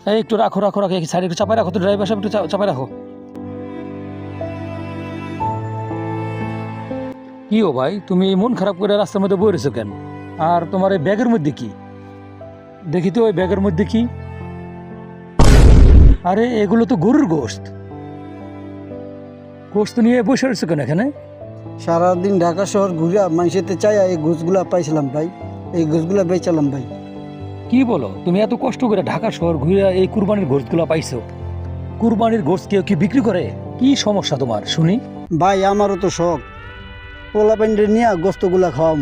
এই একটু রাখো রাখো রাখো, সাইড একটু চাপাই রাখো তো, ড্রাইভার সাহেব একটু চাপাই রাখো। কি ও ভাই, তুমি মন খারাপ করে রাস্তার মধ্যে বয়ে রয়েছো কেন? আর তোমার এই ব্যাগের মধ্যে কি? দেখি তো ওই ব্যাগের মধ্যে কি। আরে এগুলো তো গরুর গোশত। গোশত নিয়ে বসে রয়েছো কেন এখানে? সারাদিন ঢাকা শহর ঘুরে মানুষেতে চাই এই গোছগুলা পাইছিলাম ভাই, এই গোছগুলা বেচালাম ভাই। কি বলো, তুমি এত কষ্ট করে ঢাকা শহর ঘুরে এই কুরবানির গোশতগুলো পাইছো? কুরবানির গোশত কেউ কি বিক্রি করে? কি সমস্যা তোমার শুনি? ভাই আমারও তো শখ, পোলা প্যান্ডে নিয়ে গোস্তগুলা খাওয়াম।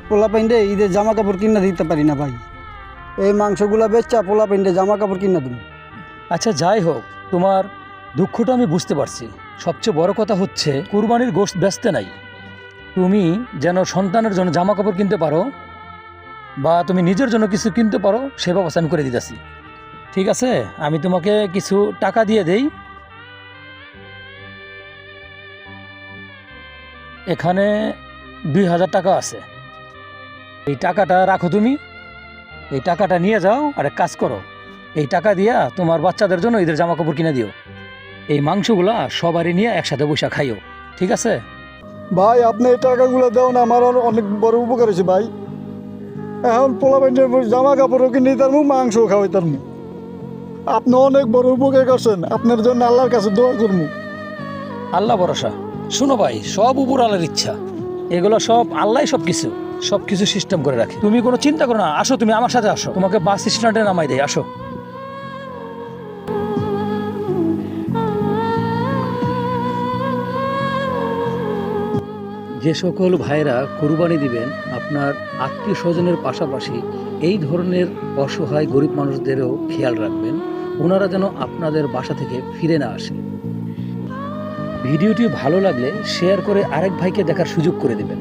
পোলা প্যান্ডে ঈদের জামা কাপড় কিনা দিতে পারি না ভাই, এই মাংসগুলা বেচা পোলা প্যান্ডে জামা কাপড় কিনা দিন। আচ্ছা যাই হোক, তোমার দুঃখটা আমি বুঝতে পারছি। সবচেয়ে বড় কথা হচ্ছে কুরবানির গোশত বেচতে নাই, তুমি যেন সন্তানের জন্য জামা কাপড় কিনতে পারো বা তুমি নিজের জন্য কিছু কিনতে পারো, সে ব্যবস্থা আমি করে দিতেছি। ঠিক আছে, আমি তোমাকে কিছু টাকা দিয়ে দেই। এখানে 2000 টাকা আছে, এই টাকাটা রাখো তুমি। এই টাকাটা নিয়ে যাও আর এক কাজ করো, এই টাকা দিয়া তোমার বাচ্চাদের জন্য ঈদের জামা কাপড় কিনে দিও। এই মাংসগুলা সবারই নিয়ে একসাথে বসে খাইও, ঠিক আছে? ভাই আপনি এই টাকাগুলো দেন, আমার অনেক বড় উপকার হয়েছে ভাই। এখন পোলা প্যান্ডের জামা কাপড়ও কিনে তার মুখ, মাংসও খাওয়াই তার মুখ। আপনি অনেক বড় উপকার করছেন, আপনার জন্য আল্লাহর কাছে দোয়া করবো। আল্লাহ ভরসা। শুনো ভাই, সব উপর আল্লাহর ইচ্ছা, এগুলো সব আল্লাহ সব কিছু সিস্টেম করে রাখে। তুমি কোনো চিন্তা করো না, আসো তুমি আমার সাথে আসো, তোমাকে বাস স্ট্যান্ডে নামাই দেয়, আসো। যে সকল ভাইরা কুরবানি দিবেন, আপনার আত্মীয় স্বজনের পাশাপাশি এই ধরনের অসহায় গরিব মানুষদেরও খেয়াল রাখবেন, ওনারা যেন আপনাদের বাসা থেকে ফিরে না আসে। ভিডিওটি ভালো লাগলে শেয়ার করে আরেক ভাইকে দেখার সুযোগ করে দেবেন।